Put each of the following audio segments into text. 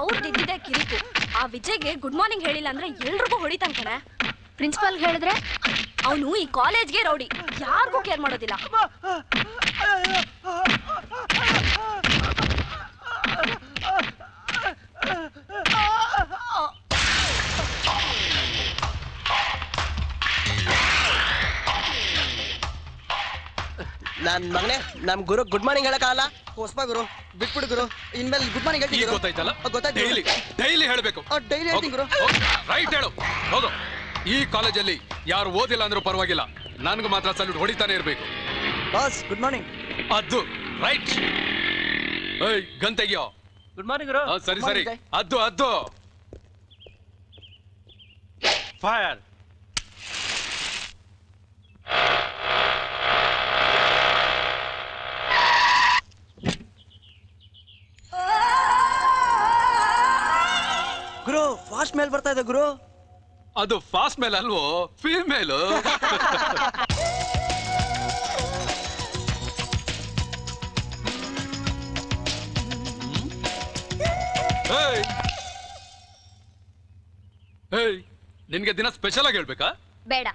ಅವ್ರದ್ದಿದ್ದಿದೆ ಕಿರಿಕು. ಆ ವಿಜಯ್ಗೆ good morning ಹೇಳಿಲ್ಲ ಅಂದ್ರೆ ಎಲ್ರಿಗೂ ಹೊಡಿತಾನ್ ಕಣೆ. ಪ್ರಿನ್ಸಿಪಲ್ ಹೇಳಿದ್ರೆ ಅವನು ಈ ಕಾಲೇಜ್ಗೆ ರೌಡಿ, ಯಾರಿಗೂ ಕೇರ್ ಮಾಡೋದಿಲ್ಲ. ನನ್ ಮಗನೇ, ನಮ್ ಗುರು ಗುಡ್ ಮಾರ್ನಿಂಗ್ ಹೇಳಕ್ಕಾಗಲ್ಲ. ಹೊಸಬ ಗುರು, ಬಿಟ್ಬಿಡು ಗುರು. ಇನ್ಮೇಲೆ ಗುಡ್ ಮಾರ್ನಿಂಗ್ ಹೇಳ್ತೀನಿ. ಗೊತ್ತಾಯ್ತಲ್ಲ, ಗೊತ್ತಾಯ್ತು. ಡೈಲಿ ಹೇಳ್ಬೇಕು. ಡೈಲಿ ಹೇಳ್ತೀನಿ ಗುರು. ರೈಟ್ ಹೇಳು. ಹೌದು, ಈ ಕಾಲೇಜಲ್ಲಿ ಯಾರು ಓದಿಲ್ಲ ಅಂದ್ರೂ ಪರವಾಗಿಲ್ಲ, ನನ್ಗೆ ಮಾತ್ರ ಸಲ್ಯೂಟ್ ಹೊಡಿತಾನೆ ಇರ್ಬೇಕು. Boss good morning. ಅದು ರೈಟ್. ಏಯ್ ಗನ್ ತೆಗಿಯೋ. ಗುಡ್ ಮಾರ್ನಿಂಗ್ ಗುರು. ಸರಿ ಸರಿ, ಅದು ಫೈರ್. ಗುರು ಫಾಸ್ಟ್ ಮೇಲ್ ಬರ್ತಾ ಇದೆ ಗುರು. ಅದು ಫಾಸ್ಟ್ ಮೇಲ್ ಅಲ್ವೋ, ಫೀಮೇಲ್. ನಿನ್ಗೆ ದಿನ ಸ್ಪೆಷಲ್ ಆಗಿ ಹೇಳ್ಬೇಕಾ? ಬೇಡ,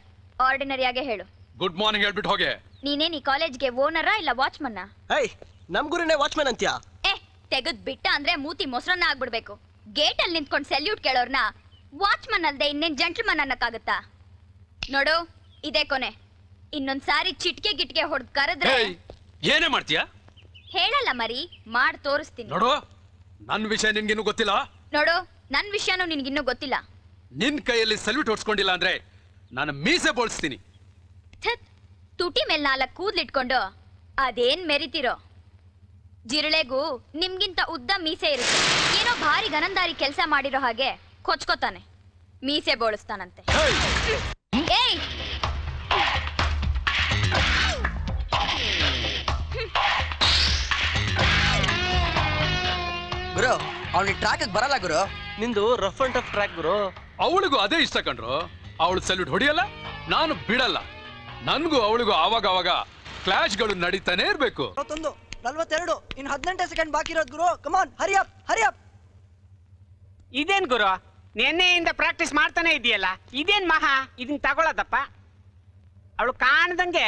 ಆರ್ಡಿನರಿಯಾಗೆ ಹೇಳು. ಗುಡ್ ಮಾರ್ನಿಂಗ್ ಹೇಳ್ಬಿಟ್ಟು ಹೋಗೆ. ನೀನೇನ್ ಈ ಕಾಲೇಜ್ಗೆ ಓನರಾ ಇಲ್ಲ ವಾಚ್ಮನ್ನ? ಏಯ್, ನಮ್ ಗುರುನೇ ವಾಚ್ಮನ್ ಅಂತ್ಯಾ? ತೆಗೆದ್ ಬಿಟ್ಟ ಅಂದ್ರೆ ಮೂತಿ ಮೊಸರನ್ನ ಆಗ್ಬಿಡ್ಬೇಕು. ಗೇಟ್ ಅಲ್ಲಿ ನಿಂತ್ಕೊಂಡು ಸೆಲ್ಯೂಟ್ ಕೇಳೋರ್ನ ವಾಚ್ಮನ್ ಅಲ್ದೆ ಇನ್ನೇನ್ ಜೆಂಟ್ಲ್ಮನ್ ಅನ್ನಕ್ಕಾಗತ್ತಾ? ನೋಡು, ಇದೇ ಕೊನೆ. ಇನ್ನೊಂದ್ಸಾರಿ ಚಿಟ್ಕೆ ಗಿಟ್ಕೆ ಹೊಡೆದ್ ಕರೆದ್ರೆ ಏನೇ ಮಾಡ್ತೀಯಾ? ಹೇಳಲ್ಲ ಮರಿ, ಮಾಡ್ ತೋರಿಸ್ತೀನಿ. ನೋಡು, ನನ್ ವಿಷಯ ನಿನ್ಗಿನ್ನೂ ಗೊತ್ತಿಲ್ಲ. ನೋಡು, ನನ್ ವಿಷಯನೂ ನಿನ್ಗಿನ್ನೂ ಗೊತ್ತಿಲ್ಲ. ನಿನ್ ಕೈಯಲ್ಲಿ ಸಲ್ಯೂಟ್ ಹೊಡ್ಸ್ಕೊಂಡಿಲ್ಲ ಅಂದ್ರೆ ನಾನು ಮೀಸೆ ಬೋಳ್ಸ್ತೀನಿ. ತುಟಿ ಮೇಲ್ 4 ಕೂದ್ಲಿಟ್ಕೊಂಡು ಅದೇನ್ ಮೆರಿತಿರೋ? ಜಿರಳೆಗೂ ನಿಮ್ಗಿಂತ ಉದ್ದ ಮೀಸೆ ಇರುತ್ತೆ. ಏನೋ ಭಾರಿ ಗನಂದಾರಿ ಕೆಲಸ ಮಾಡಿರೋ ಹಾಗೆ ಕೊಚ್ಕೋತಾನೆ, ಮೀಸೆ ಬೋಳಿಸ್ತಾನಂತೆ. ಏಯ್, ಗುರು ಅವಳಿಗೆ ಟ್ರ್ಯಾಕ್ ಬರಲ್ಲ ಗುರು. ನಿಂದು ರಫ್ ಅಂಡ್ ಟಫ್ ಟ್ರ್ಯಾಕ್ ಗುರು. ಅವಳಿಗೂ ಅದೇ ಇಷ್ಟ ಕಂಡ್ರು. ಅವಳು ಸಲ್ಯೂಟ್ ಹೊಡಿಯಲ್ಲ, ನಾನು ಬಿಡಲ್ಲ. ನನ್ಗೂ ಅವಳಿಗೂ ಆವಾಗ ಕ್ಲಾಶ್ಗಳು ನಡೀತಾನೆ ಇರ್ಬೇಕು. 41:42 ಇನ್ 18 ಸೆಕೆಂಡ್ ಬಾಕಿ ಇರೋದು ಗುರು. ಕಮಾನ್, ಹರಿ ಅಪ್. ಇದೇನ್ ಗುರು, ನೆನ್ನೆಯಿಂದ ಪ್ರಾಕ್ಟೀಸ್ ಮಾಡ್ತಾನೆ ಇದೆಯಲ್ಲ, ಇದೇನ್ ಮಹಾ ಇದನ್ ತಗೊಳ್ಳೋದಪ್ಪ. ಅವಳು ಕಾಣ್ದಂಗೆ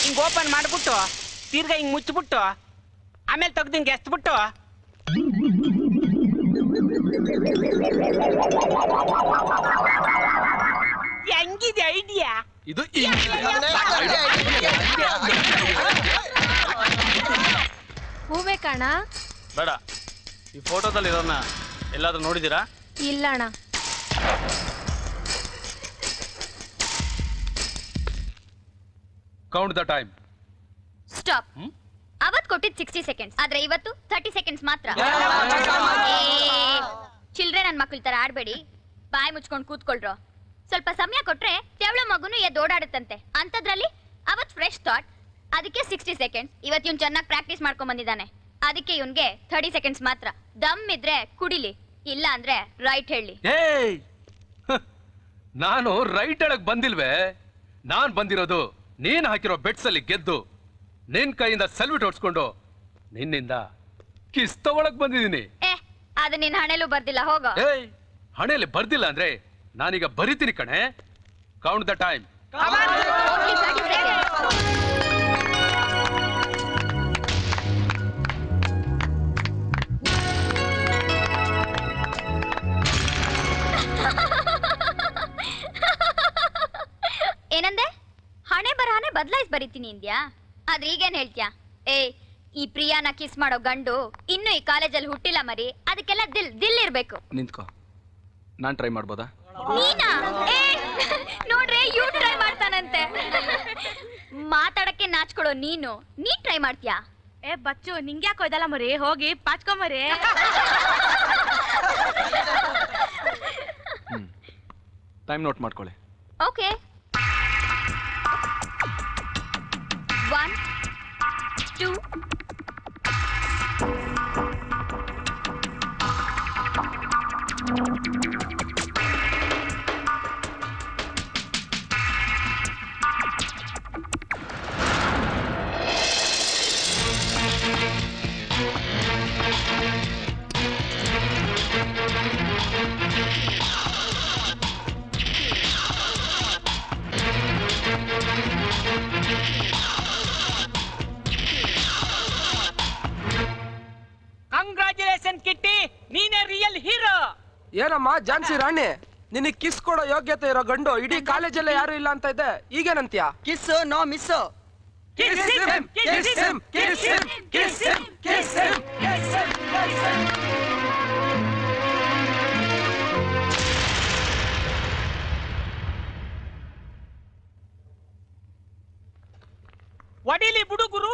ಹಿಂಗ್ ಓಪನ್ ಮಾಡ್ಬಿಟ್ಟು ತಿರ್ಗಾ ಹಿಂಗ್ ಮುಚ್ಚಿಬಿಟ್ಟು ಆಮೇಲೆ ತೆಗ್ದು ಹಿಂಗೆ ಎಸ್ಬಿಟ್ಟು ಹೆಂಗಿದೆ ಐಡಿಯಾ? ಇದು ಹೂವೇ ಕಾಣ. ಬೇಡ, ಈ ಫೋಟೋದಲ್ಲಿ ಇರೋನ್ನ ಎಲ್ಲಾದ್ರೂ ನೋಡಿದೀರಾ? ಇಲ್ಲ ಅಣ್ಣ. Count the time. ಸ್ಟಾಪ್. ಅವತ್ ಕೊಟ್ಟಿದ್ 60 ಸೆಕೆಂಡ್ಸ್, ಆದ್ರೆ ಇವತ್ತು 30 ಸೆಕೆಂಡ್ಸ್ ಮಾತ್ರ. ಚಿಲ್ಡ್ರೆ ನನ್ ಮಕ್ಳ ತರ ಆಡ್ಬೇಡಿ, ಬಾಯಿ ಮುಚ್ಕೊಂಡ್ ಕೂತ್ಕೊಳ್ರೋ. ಸ್ವಲ್ಪ ಸಮಯ ಕೊಟ್ರೆ ತೆವಳ ಮಗುನು ಎದ್ದು ಓಡಾಡುತ್ತಂತೆ. ಅಂತದ್ರಲ್ಲಿ ಅವತ್ ಫ್ರೆಶ್ ಥಾಟ್, ಅದಕ್ಕೆ 60 ಸೆಕೆಂಡ್ಸ್. ಇವತ್ತು ಇವ್ನು ಚೆನ್ನಾಗಿ ಪ್ರಾಕ್ಟೀಸ್ ಮಾಡ್ಕೊಂಡ್ ಬಂದಿದ್ದಾನೆ, ಅದಕ್ಕೆ ಇವನ್ಗೆ 30 ಸೆಕೆಂಡ್ಸ್ ಮಾತ್ರ. ದಮ್ ಇದ್ರೆ ಕುಡಿಲಿ, ಇಲ್ಲ ಅಂದ್ರೆ ರೈಟ್ ಹೇಳಿ. ಏಯ್, ನಾನು ರೈಟ್ ಹೇಳಕ್ ಬಂದಿಲ್ವೇ. ನಾನ್ ಬಂದಿರೋದು ನೀನ್ ಹಾಕಿರೋ ಬೆಟ್ಸ್ ಅಲ್ಲಿ ಗೆದ್ದು ನಿನ್ ಕೈಯಿಂದ ಸಲ್ಯೂಟ್ ಹೊಡ್ಸ್ಕೊಂಡು ನಿನ್ನಿಂದ ಕಿಸ್ ತಗೊಳಕ್ ಬಂದಿದ್ದೀನಿ. ಅದು ನಿನ್ ಹಣೆಲೂ ಬರ್ದಿಲ್ಲ, ಹೋಗ. ಏಯ್, ಹಣೆಯಲ್ಲಿ ಬರ್ದಿಲ್ಲ ಅಂದ್ರೆ ನಾನೀಗ ಬರಿತೀನಿ ಕಣೆ. Count the time. ಏನಂದೆ? ಹಣೆ ಬರಹನೆ ಬದಲಾಯಿಸಿ ಬರಿತೀನಿ ಇಂದ್ಯಾ? ಆದ್ರೆ ಈಗೇನ್ ಹೇಳ್ತ್ಯಾ? ಈ ಪ್ರಿಯಾನ ಕಿಸ್ ಮಾಡೋ ಗಂಡು ಇನ್ನು ಈ ಕಾಲೇಜಲ್ಲಿ ಹುಟ್ಟಿಲ್ಲ ಮರಿ, ಅದಕ್ಕೆಲ್ಲ ದಿಲ್ ಇರ್ಬೇಕು. ನಿಂತ್ಕೋ, ನಾನ್ ಟ್ರೈ ಮಾಡ್ಬೋದಾ? ನೀನಾ? ನೋಡ್ರೆ ಇವ್ ಟ್ರೈ ಮಾಡ್ತಾನಂತೆ. ಮಾತಾಡಕ್ಕೆ ನಾಚ್ಕೊಳೋ ನೀನು ಟ್ರೈ ಮಾಡ್ತೀಯಾ? ಬಚ್ಚು, ನಿಂಗ್ಯಾಕೋ ಇದಲ್ಲ ಮರಿ, ಹೋಗಿ ಪಾಚ್ಕೊ ಮರಿ. ಟೈಮ್ ನೋಟ್ ಮಾಡ್ಕೊಳ್ಳಿ. ಓಕೆ. 1 2 1 ಕಂಗ್ರಾಚುಲೇಷನ್ ಕಿಟ್ಟಿ, ನೀನೇ ರಿಯಲ್ ಹೀರೋ. ಏನಮ್ಮ ಝಾನ್ಸಿ ರಾಣಿ, ನಿನಗೆ ಕಿಸ್ ಕೊಡೋ ಯೋಗ್ಯತೆ ಇರೋ ಗಂಡು ಇಡೀ ಕಾಲೇಜಲ್ಲೇ ಯಾರು ಇಲ್ಲ ಅಂತ ಇದೆ, ಈಗೇನಂತ್ಯಾ? Kiss no miss. ಒಡಿಲಿ ಬಿಡು ಗುರು.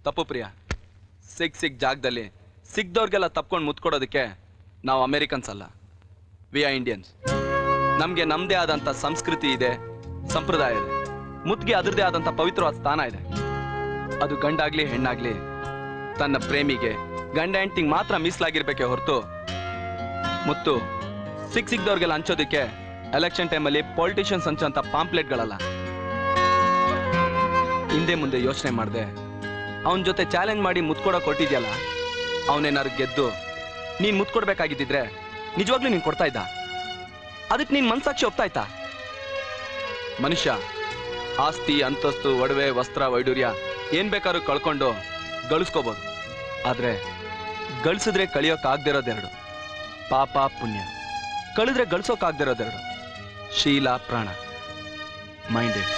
ತಪ್ಪು ಪ್ರಿಯ. ಸಿಕ್ ಜಾಗದಲ್ಲಿ ಸಿಕ್ದವ್ರಿಗೆಲ್ಲ ತಪ್ಕೊಂಡು ಮುತ್ಕೊಡೋದಕ್ಕೆ ನಾವು ಅಮೇರಿಕನ್ಸ್ ಅಲ್ಲ, ವಿ ಆರ್ ಇಂಡಿಯನ್ಸ್. ನಮ್ಗೆ ನಮ್ದೇ ಆದಂತ ಸಂಸ್ಕೃತಿ ಇದೆ, ಸಂಪ್ರದಾಯ ಇದೆ. ಮುತ್ಗೆ ಅದರದೇ ಆದಂತ ಪವಿತ್ರವಾದ ಸ್ಥಾನ ಇದೆ. ಅದು ಗಂಡಾಗ್ಲಿ ಹೆಣ್ಣಾಗ್ಲಿ ತನ್ನ ಪ್ರೇಮಿಗೆ ಗಂಡ ಹೆಂಡ್ತಿಗೆ ಮಾತ್ರ ಮೀಸಲಾಗಿರ್ಬೇಕೆ ಹೊರತು ಮುತ್ತು ಸಿಕ್ದವ್ರಿಗೆಲ್ಲ ಹಂಚೋದಕ್ಕೆ ಎಲೆಕ್ಷನ್ ಟೈಮಲ್ಲಿ ಪೊಲಿಟಿಷಿಯನ್ಸ್ ಹಂಚೋಂತ ಪಾಂಪ್ಲೆಟ್ಗಳಲ್ಲ. ಹಿಂದೆ ಮುಂದೆ ಯೋಚನೆ ಮಾಡಿದೆ ಅವನ ಜೊತೆ ಚಾಲೆಂಜ್ ಮಾಡಿ ಮುತ್ಕೊಡೋ ಕೊಟ್ಟಿದ್ಯಲ್ಲ, ಅವನೇನಾರು ಗೆದ್ದು ನೀನ್ ಮುತ್ಕೊಡ್ಬೇಕಾಗಿದ್ದಿದ್ರೆ ನಿಜವಾಗ್ಲೂ ನೀನ್ ಕೊಡ್ತಾ ಇದ್ದ? ಅದಕ್ಕೆ ನೀನ್ ಮನ್ಸಾಕ್ಷಿ ಒಪ್ತಾ ಇತ್ತಾ? ಮನುಷ್ಯ ಆಸ್ತಿ, ಅಂತಸ್ತು, ಒಡವೆ, ವಸ್ತ್ರ, ವೈಡೂರ್ಯ ಏನ್ ಬೇಕಾದ್ರೂ ಕಳ್ಕೊಂಡು ಗಳಿಸ್ಕೋಬಹುದು. ಆದ್ರೆ ಗಳಿಸಿದ್ರೆ ಕಳಿಯೋಕಾಗ್ದಿರೋದೆರಡು, ಪಾಪ ಪುಣ್ಯ. ಕಳೆದ್ರೆ ಗಳಿಸೋಕಾಗ್ದಿರೋದೆರಡು, ಶೀಲ ಪ್ರಾಣ. ಮೈಂಡೆಡ್.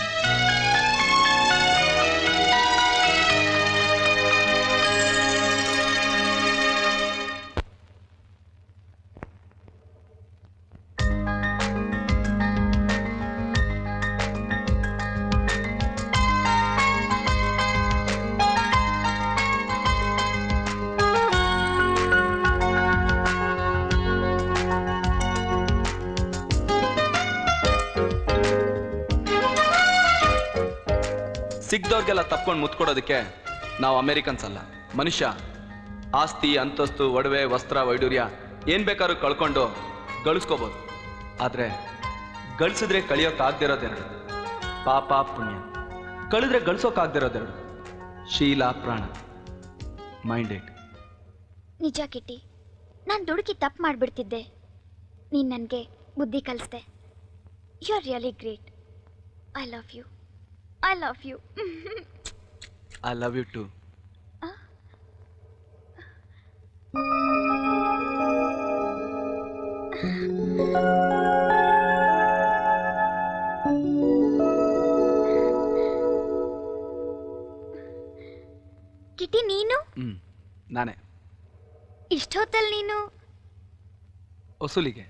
ಸಿಕ್ದವ್ರಿಗೆಲ್ಲ ತಪ್ಕೊಂಡು ಮುತ್ಕೊಡೋದಕ್ಕೆ ನಾವು ಅಮೇರಿಕನ್ಸ್ ಅಲ್ಲ, ಮನುಷ್ಯ ಆಸ್ತಿ, ಅಂತಸ್ತು, ಒಡವೆ, ವಸ್ತ್ರ, ವೈಡೂರ್ಯ ಏನ್ ಬೇಕಾದ್ರೂ ಕಳ್ಕೊಂಡು ಗಳಿಸ್ಕೋಬಹುದು. ಆದ್ರೆ ಗಳಿಸಿದ್ರೆ ಕಳಿಯೋಕಾಗ್ದಿರೋದೆರಡು, ಪಾಪ ಪುಣ್ಯ. ಕಳೆದ್ರೆ ಗಳಿಸೋಕಾಗ್ದಿರೋದೆರಡು, ಶೀಲ ಪ್ರಾಣ. ಮೈಂಡೆಡ್. ನಿಜ ಕಿಟ್ಟಿ, ನಾನು ದುಡುಕಿ ತಪ್ಪು ಮಾಡ್ಬಿಡ್ತಿದ್ದೆ. ನೀನು ನನಗೆ ಬುದ್ಧಿ ಕಲಿಸ್ದೆ. You are really great. I love you. I love you. I love you too. Kitty, ನೀನು ನಾನೇ. ಇಷ್ಟೊತ್ತಲ್ಲಿ ನೀನು ವಸೂಲಿಗೆ.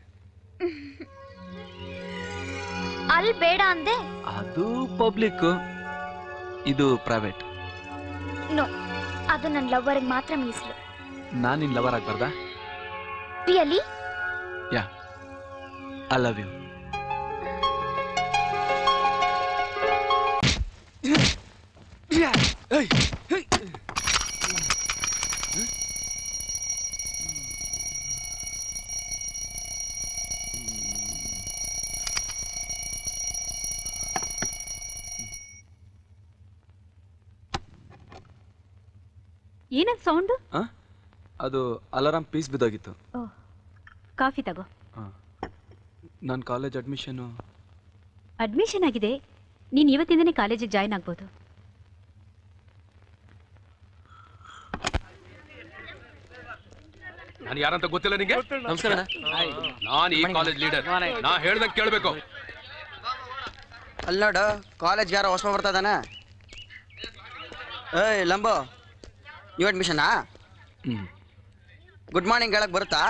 ಅಲ್ಲಿ ಬೇಡ ಅಂದೆ. ಅದು ಪಬ್ಲಿಕ್, ಇದು ಪ್ರೈವೇಟ್. ನೋ, ಅದು ನನ್ನ ಲವ್ವರ್ಗೆ ಮಾತ್ರ ಮೀಸಲು. ನಾನು ನಿನ್ ಲವರ್ ಆಗ್ಬಾರ್ದಾ? Really? Yeah, I love you. ಏನದು ಸೌಂಡು? ಅದು ಅಲಾರಾಮ್ ಪೀಸ್ ಬಿದ್ದೋಗಿತ್ತು. ಕಾಫಿ ತಗೋ. ನನ್ನ ಕಾಲೇಜ್ ಅಡ್ಮಿಷನ್ ಆಗಿದೆ. ನೀನು ಇವತ್ತಿಂದನೇ ಕಾಲೇಜಿಗೆ ಜಾಯ್ನ್ ಆಗ್ಬೋದು. ನಾನು ಯಾರಂತ ಗೊತ್ತಿಲ್ಲ ನಿಂಗೆ? ನಮಸ್ಕಾರ. ನಾನು ಈ ಕಾಲೇಜ್ ಲೀಡರ್. ನಾ ಹೇಳ್ದಂಗೆ ಕೇಳಬೇಕು. ಅಲ್ಲಿ ನೋಡು, ಕಾಲೇಜ್ಗೆ ಯಾರೋ ಹೊಸ ಬರ್ತಾ ಇದ್ದಾನೆ. ಏಯ್ ಲಂಬೋ, ನ್ಯೂ ಅಡ್ಮಿಷನಾ? ಗುಡ್ ಮಾರ್ನಿಂಗ್ ಹೇಳಕ್ ಬರುತ್ತಾ?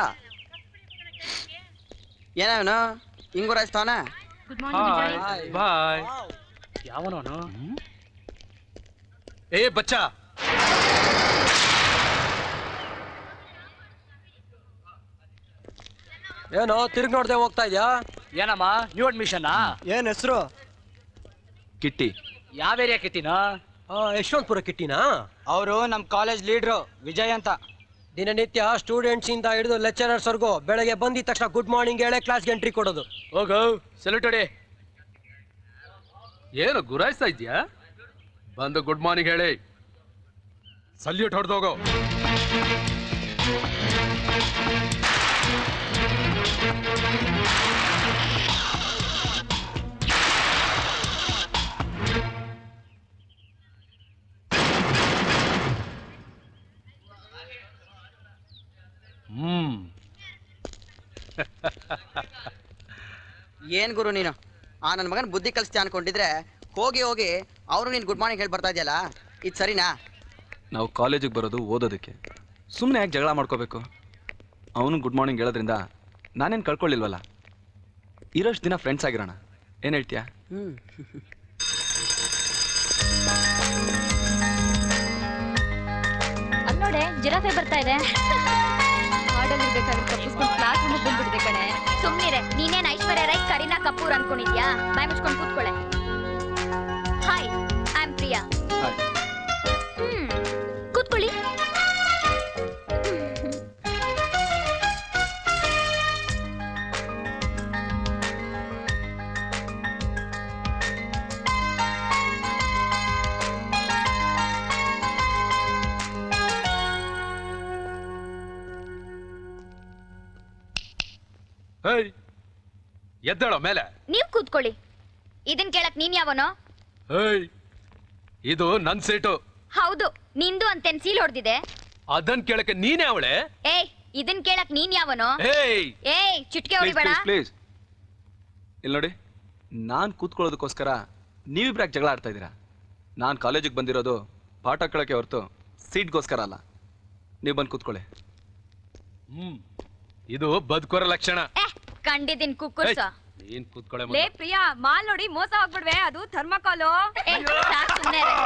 ಏನೇನು ಹಿಂಗು ರಾಯಿಸ್ತಾವನ? Good morning. ಬಾಯ್. ಯಾವನವನು? ಏ ಬಚ್ಚಾ, ಏನೋ ತಿರ್ಗಿ ನೋಡ್ದೆ ಹೋಗ್ತಾ ಇದ್ಯಾ? ಏನಮ್ಮ ನ್ಯೂ ಅಡ್ಮಿಷನ್? ಏನ್ ಹೆಸರು? ಕಿಟ್ಟಿ. ಯಾವ ಏರಿಯಾ ಕಿಟ್ಟಿನ? ಯಶವಂತಪುರ ಕಿಟ್ಟಿನಾ? ಅವರು ನಮ್ಮ ಕಾಲೇಜ್ ಲೀಡ್ರು ವಿಜಯ್ ಅಂತ. ದಿನನಿತ್ಯ ಸ್ಟೂಡೆಂಟ್ಸ್ ಇಂದ ಹಿಡಿದು ಲೆಕ್ಚರರ್ಸ್ ವರ್ಗು ಬೆಳಗ್ಗೆ ಬಂದಿದ ತಕ್ಷಣ ಗುಡ್ ಮಾರ್ನಿಂಗ್ ಹೇಳೇ ಕ್ಲಾಸ್ಗೆ ಎಂಟ್ರಿ ಕೊಡೋದು. ಹೋಗು ಸೆಲ್ಯೂಟ್ ಹೊಡಿ. ಏನು ಗುರಾಯಿಸ್ತಾ ಇದ್ಯಾ? ಬಂದು ಗುಡ್ ಮಾರ್ನಿಂಗ್ ಹೇಳಿ ಸಲ್ಯೂಟ್ ಹೊಡೆದೋಗೋ. ಹ್ಮ್ ಏನ್ ಗುರು ನೀನು ಆ ನನ್ನ ಮಗನ ಬುದ್ಧಿ ಕಲಿಸ್ತಿ ಅನ್ಕೊಂಡಿದ್ರೆ ಹೋಗಿ ಹೋಗಿ ಅವರು ನೀನು ಗುಡ್ ಮಾರ್ನಿಂಗ್ ಹೇಳಿ ಬರ್ತಾ ಇದೆಯಲ್ಲ ಇದು ಸರಿನಾ? ನಾವು ಕಾಲೇಜಿಗೆ ಬರೋದು ಓದೋದಕ್ಕೆ, ಸುಮ್ಮನೆ ಯಾಕೆ ಜಗಳ ಮಾಡ್ಕೋಬೇಕು? ಅವನು ಗುಡ್ ಮಾರ್ನಿಂಗ್ ಹೇಳೋದ್ರಿಂದ ನಾನೇನು ಕಳ್ಕೊಳ್ಳಿಲ್ವಲ್ಲ. ಇರೋಷ್ಟು ದಿನ ಫ್ರೆಂಡ್ಸ್ ಆಗಿರೋಣ, ಏನು ಹೇಳ್ತೀಯಾ? ಅಲ್ ನೋಡೆ ಜಿರಾಫೆ ಬರ್ತಾ ಇದೆ. ಹಾಡಲ್ಲಿರ್ಬೇಕಾದ್ರೆ ತಪ್ಪಿಸ್ಕೊಂಡು ಕ್ಲಾಸ್ ರೂಮ್ ಬಂದ್ಬಿಟ್ಟಿದೆ ಕಣೆ. ಸುಮ್ನಿರೆ, ನೀನೇನ್ ಐಶ್ವರ್ಯ ರೈ ಕರೀನಾ ಕಪೂರ್ ಅನ್ಕೊಂಡಿದ್ಯಾ? ಬಾಯ್ ಮುಚ್ಕೊಂಡು ಕೂತ್ಕೊಳ್ಳೆ. Hi, I am Priya. Hi. ಕೂತ್ಕೊಳ್ಳಿ. ಹೇಯ್, ಎದ್ದೇಳೋ ಮೇಲೆ. ನೀವ್ ಕೂತ್ಕೊಳ್ಳಿ. ಇದನ್ ಕೇಳಕ್ ನೀನ್ ಯಾವನೋ? ಹೇಯ್, ಇದು ನನ್ ಸೀಟು. ಹೌದು, ನಿಂದು ಅಂತೇನ್ ಸೀಲ್ ಹೊಡ್ದಿದೆ. ಅದನ್ ಕೇಳಕ್ಕೆ ನೀನೇ ಅವಳೆ. ಏಯ್, ಇದನ್ ಕೇಳಕ್ ನೀನ್ ಯಾವನೋ? ಹೇಯ್, ಏಯ್, ಚಿಟ್ಕೆ ಹೊಡಿಬೇಡ. ಪ್ಲೀಸ್ ಇಲ್ಲಿ ನೋಡಿ, ನಾನು ಕೂತ್ಕೊಳ್ಳೋದಕ್ಕೋಸ್ಕರ ನೀವಿಬ್ರಾಕ್ ಜಗಳ ಆಡ್ತಾ ಇದ್ದೀರಾ. ನಾನು ಕಾಲೇಜಿಗೆ ಬಂದಿರೋದು ಪಾಠ ಕೇಳೋಕ್ಕೆ ಹೊರತು ಸೀಟ್ಗೋಸ್ಕರ ಅಲ್ಲ. ನೀವು ಬಂದು ಕೂತ್ಕೊಳ್ಳಿ. ಇದು ಬದುಕೋರ ಲಕ್ಷಣ. ಕಂಡಿದ್ದೀನ್ ಕುಕ್ಕುರ್ಸ. ನೀನ್ ಕೂತ್ಕೊಳ್ಳೆ ಲೇ ಪ್ರಿಯಾ, ಮಾಲ್ ನೋಡಿ ಮೋಸ ಹೋಗ್ಬಿಡ್ವೆ, ಅದು ಥರ್ಮಾಕೋಲು. ಸುಮ್ನೆ